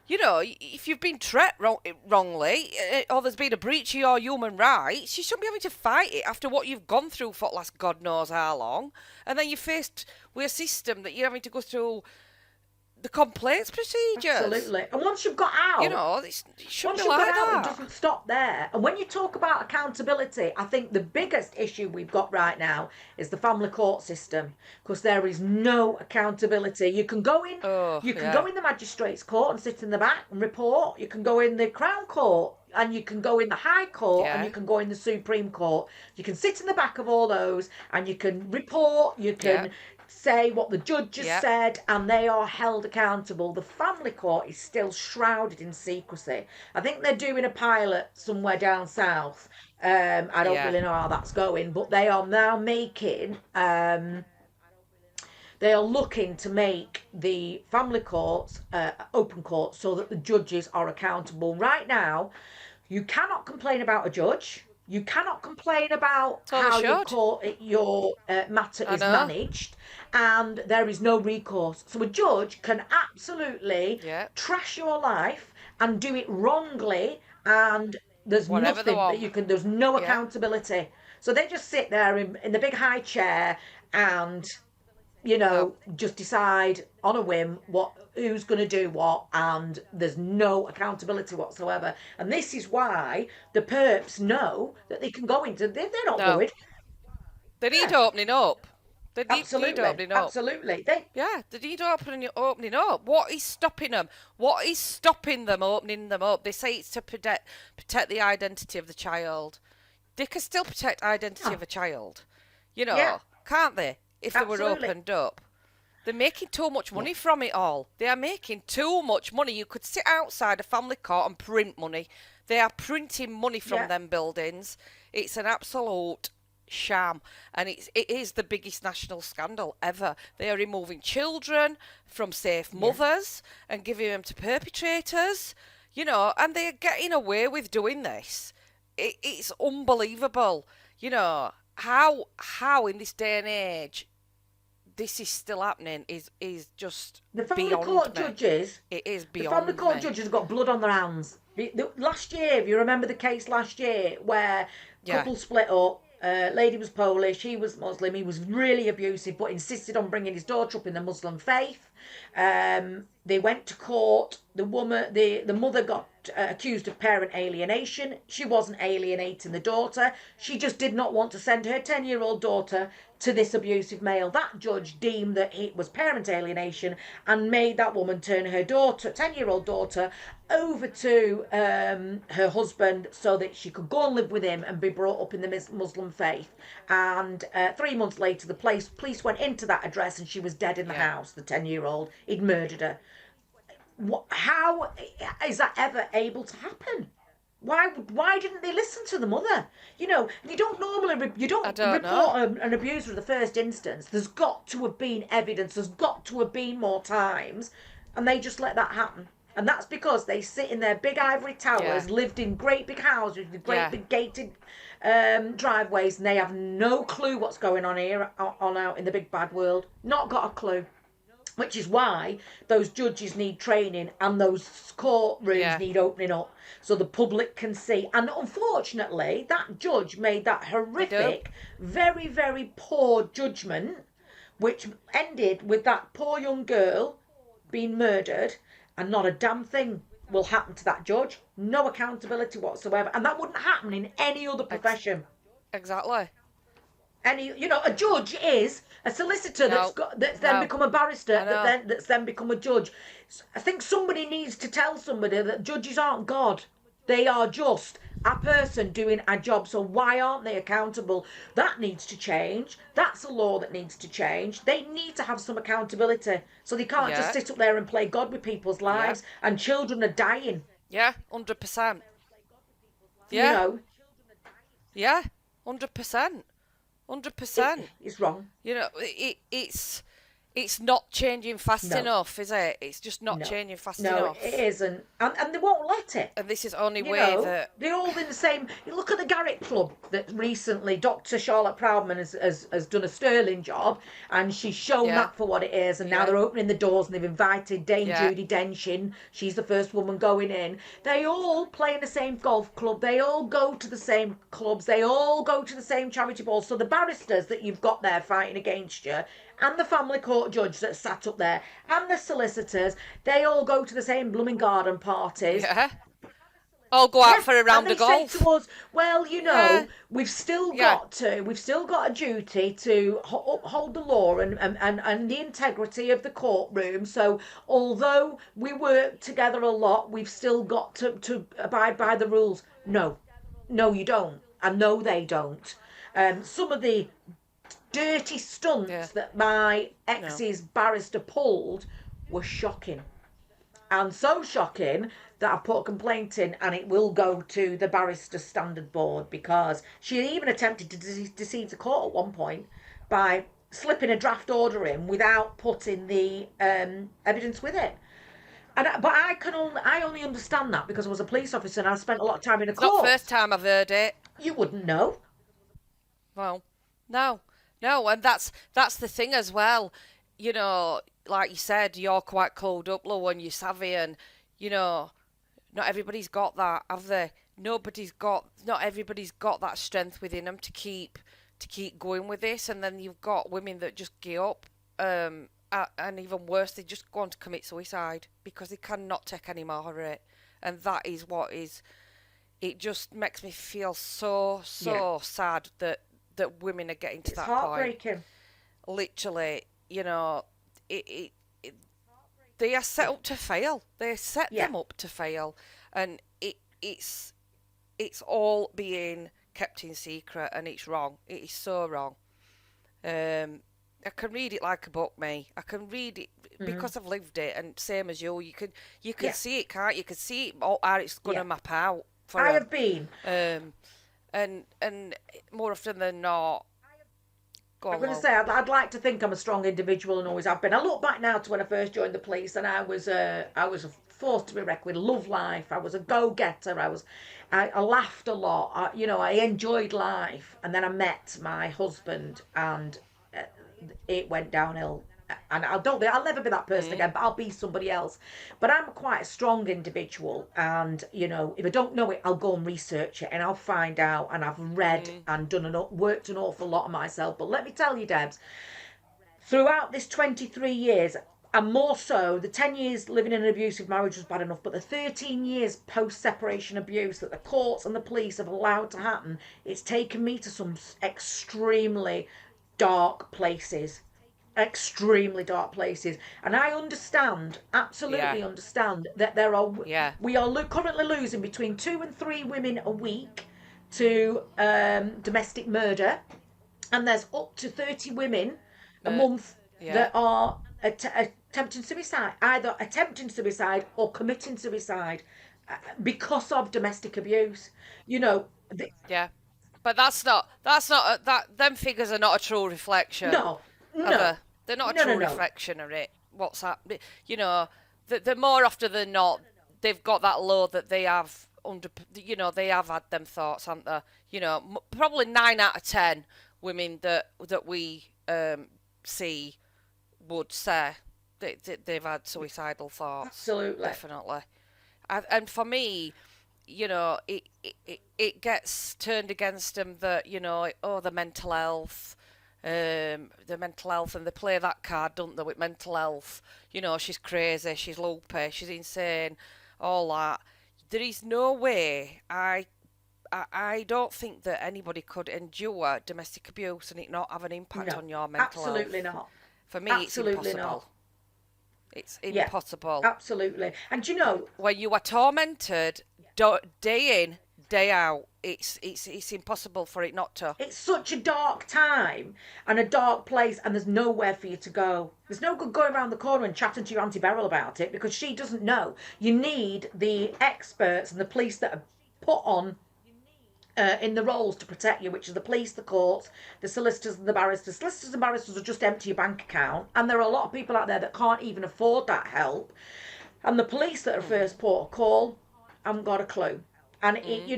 If you've been treated wrongly, or there's been a breach of your human rights, you shouldn't be having to fight it after what you've gone through for last God knows how long. And then you're faced with a system that you're having to go through the complaints procedures. Absolutely. And once you've got out, it shouldn't be like that. It doesn't stop there. And when you talk about accountability, I think the biggest issue we've got right now is the family court system, because there is no accountability. You can go in, go in the magistrates' court and sit in the back and report. You can go in the Crown Court, and you can go in the High Court, and you can go in the Supreme Court. You can sit in the back of all those, and you can report. You can say what the judge has said, and they are held accountable. The family court is still shrouded in secrecy. I think they're doing a pilot somewhere down south. I don't really know how that's going, but they are now making... they are looking to make the family courts open courts so that the judges are accountable. Right now, you cannot complain about a judge. You cannot complain about how your matter is managed, and there is no recourse. So a judge can absolutely trash your life and do it wrongly, and there's nothing that you can. There's no accountability. So they just sit there in the big high chair and just decide on a whim who's going to do what, and there's no accountability whatsoever. And this is why the perps know that they can go into... They're not worried. They need opening up. They need Absolutely, opening up. absolutely. They Yeah, they need opening up. What is stopping them? What is stopping them opening them up? They say it's to protect the identity of the child. They can still protect identity oh, of a child, yeah, can't they? If they were absolutely. opened up. They're making too much Yeah, money from it all. They are making too much money. You could sit outside a family court and print money. They are printing money from yeah, them buildings. It's an absolute sham, and it is the biggest national scandal ever. They are removing children from safe yeah. mothers and giving them to perpetrators, and they're getting away with doing this. It's unbelievable, how in this day and age this is still happening is just The family beyond court me. judges, It is the family beyond court me. judges have got blood on their hands. Last year, if you remember the case last year where Yeah, couple split up, lady was Polish, he was Muslim, he was really abusive but insisted on bringing his daughter up in the Muslim faith. They went to court. The mother got accused of parent alienation. She wasn't alienating the daughter. She just did not want to send her 10-year-old daughter to this abusive male. That judge deemed that it was parent alienation and made that woman turn her daughter, 10-year-old daughter, over to her husband so that she could go and live with him and be brought up in the Muslim faith. And 3 months later, the police went into that address and she was dead in the yeah. house, the 10-year-old. He'd murdered her. How is that ever able to happen? Why didn't they listen to the mother? You don't normally you I don't don't know. report an abuser in the first instance. There's got to have been evidence. There's got to have been more times, and they just let that happen. And that's because they sit in their big ivory towers, Yeah, lived in great big houses with great yeah. big gated driveways, and they have no clue what's going on here on out in the big bad world. Not got a clue. Which is why those judges need training and those courtrooms Yeah, need opening up so the public can see. And unfortunately, that judge made that they do. horrific, very, very poor judgment, which ended with that poor young girl being murdered, and not a damn thing will happen to that judge. No accountability whatsoever. And that wouldn't happen in any other Ex- profession. exactly. A judge is a solicitor No, that's then no. become a barrister I know. that's then become a judge. I think somebody needs to tell somebody that judges aren't God. They are just a person doing a job. So why aren't they accountable? That needs to change. That's a law that needs to change. They need to have some accountability. So they can't just Yeah, sit up there and play God with people's yeah, lives, and children are dying. yeah. 100%. You Yeah, know, yeah. 100%. 100%. it's wrong. It's not changing fast No. enough, is it? It's just not No, changing fast no, it enough. isn't, and they won't let it. And this is the only way that. They're all in the same. You look at the Garrick Club that recently Dr. Charlotte Proudman has done a sterling job, and she's shown Yeah, that for what it is. And now yeah, they're opening the doors, and they've invited Dame yeah, Judi Dench in. She's the first woman going in. They all play in the same golf club. They all go to the same clubs. They all go to the same charity balls. So the barristers that you've got there fighting against you, and the family court judge that sat up there, and the solicitors, they all go to the same blooming garden parties. yeah. I'll go out Yeah, for a and round they of say golf. to us, well, Yeah, yeah, we've still got a duty to uphold the law and the integrity of the courtroom. So although we work together a lot, we've still got to abide by the rules. No, no, you don't, and no, they don't. Some of the dirty yeah. stunts that my No. ex's barrister pulled were shocking. And so shocking that I put a complaint in, and it will go to the barrister standard board, because she even attempted to deceive the court at one point by slipping a draft order in without putting the evidence with it. But I only understand that because I was a police officer and I spent a lot of time in a It's not court. first time I've heard it. You wouldn't know. Well, no, no, and that's the thing as well. Like you said, you're quite clued up, Lou, and you're savvy, and you know, not everybody's got that, have they? Not everybody's got that strength within them to keep going with this, and then you've got women that just give up, and even worse, they just go on to commit suicide because they cannot take any more of it, and that is what is. It just makes me feel so Yeah, sad that women are getting to it's that point. heartbreaking. literally, it, it, it they are set up to fail. They set Yeah. them up to fail, and it's all being kept in secret, and it's wrong. It is so wrong. Um, I can read it like a book, me. I can read it Hmm. because I've lived it, and same as you. You can Yeah. see it, can't you? You can see it how it's Yeah. gonna map out for I them. have been. Um, and more often than not, go I'm on, going to love. say I'd like to think I'm a strong individual and always have been. I look back now to when I first joined the police, and I was a force to be reckoned with. Love life. I was a go getter. I laughed a lot. I enjoyed life, and then I met my husband, and uh, it went downhill. And I don't think I'll never be that person Mm, again, but I'll be somebody else. But I'm quite a strong individual, and if I don't know it, I'll go and research it, and I'll find out. And I've read mm, and worked an awful lot on myself. But let me tell you, Debs, throughout this 23 years, and more so, the 10 years living in an abusive marriage was bad enough, but the 13 years post separation abuse that the courts and the police have allowed to happen, it's taken me to some extremely dark places. Extremely dark places. And I understand, yeah, absolutely understand, that yeah, we are currently losing between 2 and 3 women a week to domestic murder, and there's up to 30 women a uh, month yeah, that are attempting suicide, either attempting suicide or committing suicide because of domestic abuse. You know, the, yeah. But that's not them figures are not a true reflection no, of no, a. They're not a no, no, true no, reflection of it. What's happening? The more often than not, they've got that load that they have under. They have had them thoughts, haven't they? Probably 9 out of 10 women that we see would say they've had suicidal thoughts. absolutely. Definitely. And for me, it gets turned against them that, the mental health, and they play that card, don't they, with mental health. She's crazy, she's loopy, she's insane, all that. There is no way I don't think that anybody could endure domestic abuse and it not have an impact No, on your mental absolutely health. not. For me, it's Absolutely impossible. not. It's Yeah, impossible. absolutely. And you know, When you are tormented day in, day out, it's impossible for it not to. it's such a dark time and a dark place, and there's nowhere for you to go. There's no good going around the corner and chatting to your Auntie Beryl about it because she doesn't know. You need the experts and the police that are put on in the roles to protect you, which is the police, the courts, the solicitors and the barristers. Solicitors and barristers will just empty your bank account, and there are a lot of people out there that can't even afford that help. And the police that are Mm, first port of call haven't got a clue. And mm,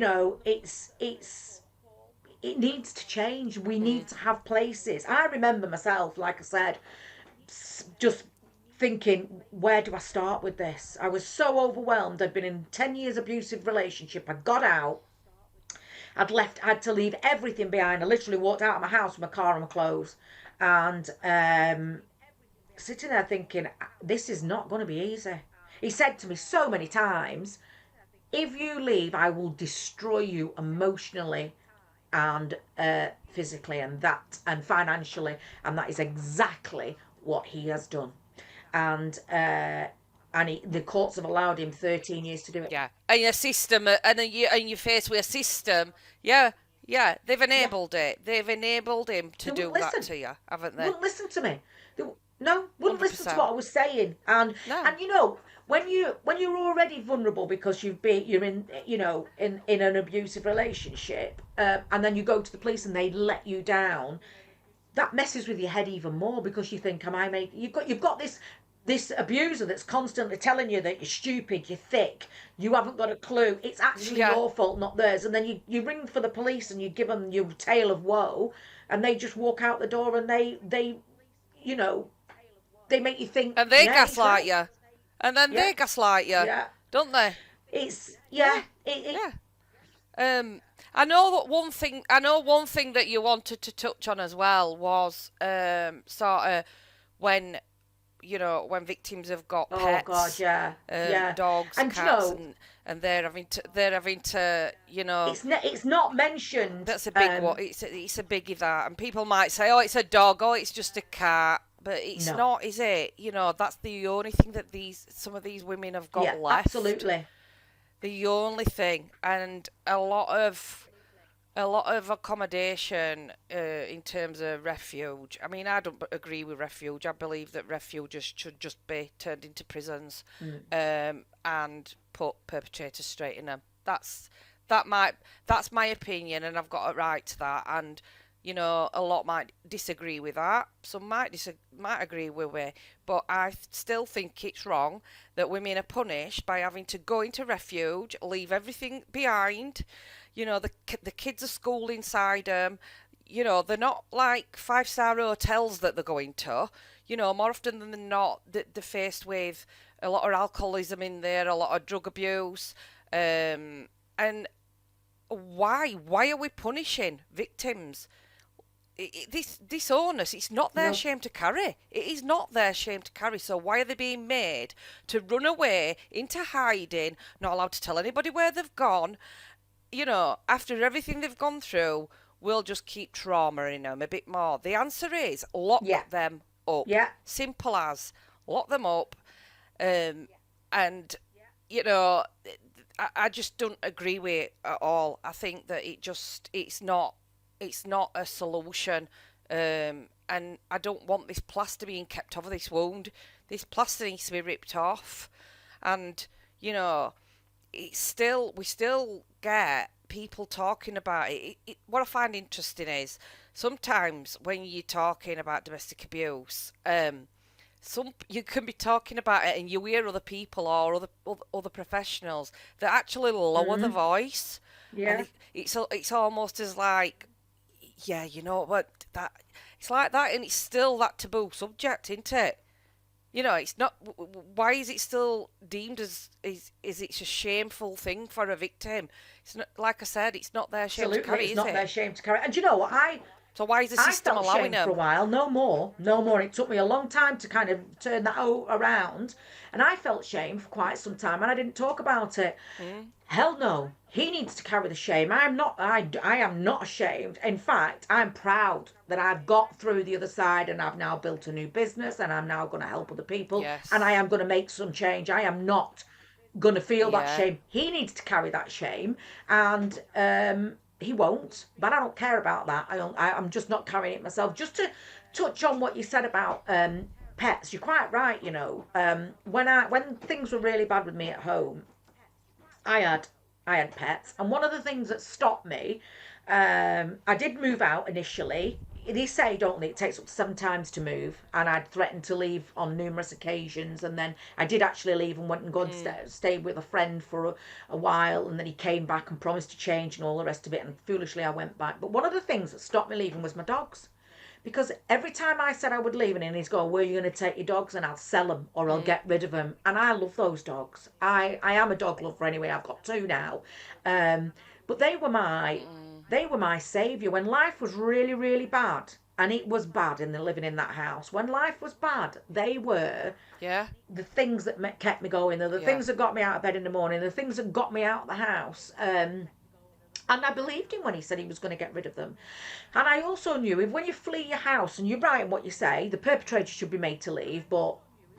it needs to change. We mm. need to have places. I remember myself, like I said, just thinking, where do I start with this? I was so overwhelmed. I'd been in 10 years abusive relationship. I got out. I had to leave everything behind. I literally walked out of my house with my car and my clothes. And sitting there thinking, this is not going to be easy. He said to me so many times, if you leave, I will destroy you emotionally and physically and financially, and that is exactly what he has done. And the courts have allowed him 13 years to do it. Yeah, and your system, and you're faced with a system. Yeah, yeah, they've Yeah, enabled it. They've enabled him to they wouldn't do that listen. to you, haven't they? Wouldn't listen to me. They, no, wouldn't listen to 100%. what I was saying. And No. and when you're already vulnerable because you're in in an abusive relationship, and then you go to the police and they let you down, that messes with your head even more because you think, am I making? You've got this abuser that's constantly telling you that you're stupid, you're thick, you haven't got a clue. It's actually Yeah, your fault, not theirs. And then you ring for the police and you give them your tale of woe, and they just walk out the door and they you know they make you think, and they yeah, he's gaslight right. you, and then Yeah, they gaslight you, yeah. don't they? It's Yeah, yeah. It yeah. I know that one thing. I know one thing that you wanted to touch on as well was sort of when when victims have got Oh pets, God, yeah, yeah. dogs, And cats, and they're having to, it's not mentioned. that's a big one. It's a biggie, that, and people might say, oh, it's a dog, oh, it's just a cat, but it's No. not, is it? That's the only thing that some of these women have got Yeah, left. absolutely. The only thing, and a lot of accommodation in terms of refuge. I mean, I don't agree with refuge. I believe that refuges should just be turned into prisons, and put perpetrators straight in them. That's my opinion, and I've got a right to that. And a lot might disagree with that. Some might agree with me, but I still think it's wrong that women are punished by having to go into refuge, leave everything behind. The kids are schooled inside them. They're not like 5-star hotels that they're going to. More often than not, they're faced with a lot of alcoholism in there, a lot of drug abuse, and why are we punishing victims? This onus, it's not their No. shame to carry. It is not their shame to carry. So why are they being made to run away into hiding, not allowed to tell anybody where they've gone? After everything they've gone through, we'll just keep traumaing them a bit more. The answer is lock Yeah. them up. Yeah. Simple as lock them up. And I just don't agree with it at all. I think that it's not a solution, and I don't want this plaster being kept over this wound. This plaster needs to be ripped off, and we still get people talking about it. What I find interesting is sometimes when you're talking about domestic abuse, you can be talking about it and you hear other people or other professionals that actually lower the voice. Yeah. And it's almost as like, yeah, that it's like that, and it's still that taboo subject, isn't it? It's not. Why is it still deemed as is it's a shameful thing for a victim? It's not, like I said, it's not their shame Absolutely, to carry, it's is not it? their shame to carry. And do you know what? So why is the I system felt allowing shame for a them? while, no more. And it took me a long time to kind of turn that around. And I felt shame for quite some time, and I didn't talk about it. Hell no, he needs to carry the shame. I am not ashamed. In fact, I'm proud that I've got through the other side, and I've now built a new business, and I'm now going to help other people. Yes. And I am going to make some change. I am not going to feel that Yeah. shame. He needs to carry that shame, and he won't, but I don't care about that. I'm just not carrying it myself. Just to touch on what you said about pets, you're quite right. When things were really bad with me at home, I had pets, and one of the things that stopped me, I did move out initially. They say, don't they, it takes up to 7 times to move, and I'd threatened to leave on numerous occasions, and then I did actually leave and went and go and stayed with a friend for a while, and then he came back and promised to change and all the rest of it, and foolishly I went back. But one of the things that stopped me leaving was my dogs, because every time I said I would leave, and he's going, where are you going to take your dogs? And I'll sell them or I'll get rid of them. And I love those dogs. I am a dog lover anyway. I've got 2 now, but they were my saviour when life was really, really bad. And it was bad living in that house. When life was bad, they were the things that kept me going. They're the things that got me out of bed in the morning. The things that got me out of the house. And I believed him when he said he was going to get rid of them. And I also knew if when you flee your house, and you're right in what you say, the perpetrator should be made to leave, but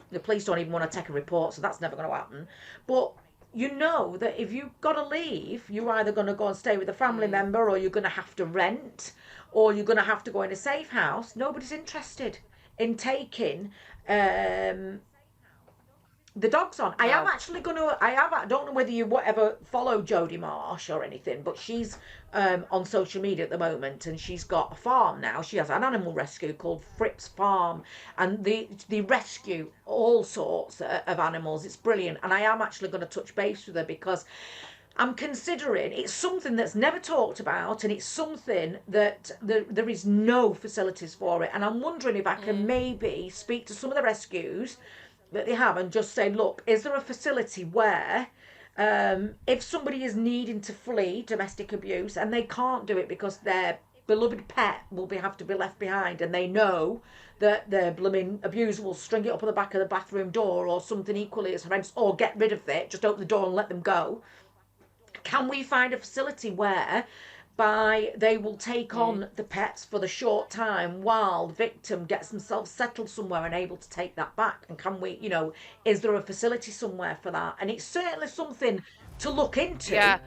the police don't even want to take a report, so that's never going to happen. But you know that if you've got to leave, you're either going to go and stay with a family member, or you're going to have to rent, or you're going to have to go in a safe house. Nobody's interested in taking the dogs on. No. I am actually going to, I don't know whether you ever follow Jodie Marsh or anything, but she's on social media at the moment, and she's got a farm now. She has an animal rescue called Fripp's Farm, and they rescue all sorts of animals. It's brilliant, and I am actually going to touch base with her, because I'm considering, it's something that's never talked about, and it's something that there is no facilities for it, and I'm wondering if I can maybe speak to some of the rescues that they have and just say, look, is there a facility where if somebody is needing to flee domestic abuse and they can't do it because they're beloved pet will have to be left behind, and they know that their blooming abuser will string it up at the back of the bathroom door or something equally as horrendous, or get rid of it, just open the door and let them go. Can we find a facility where they will take on the pets for the short time while the victim gets themselves settled somewhere and able to take that back? And can we, is there a facility somewhere for that? And it's certainly something to look into. Yeah.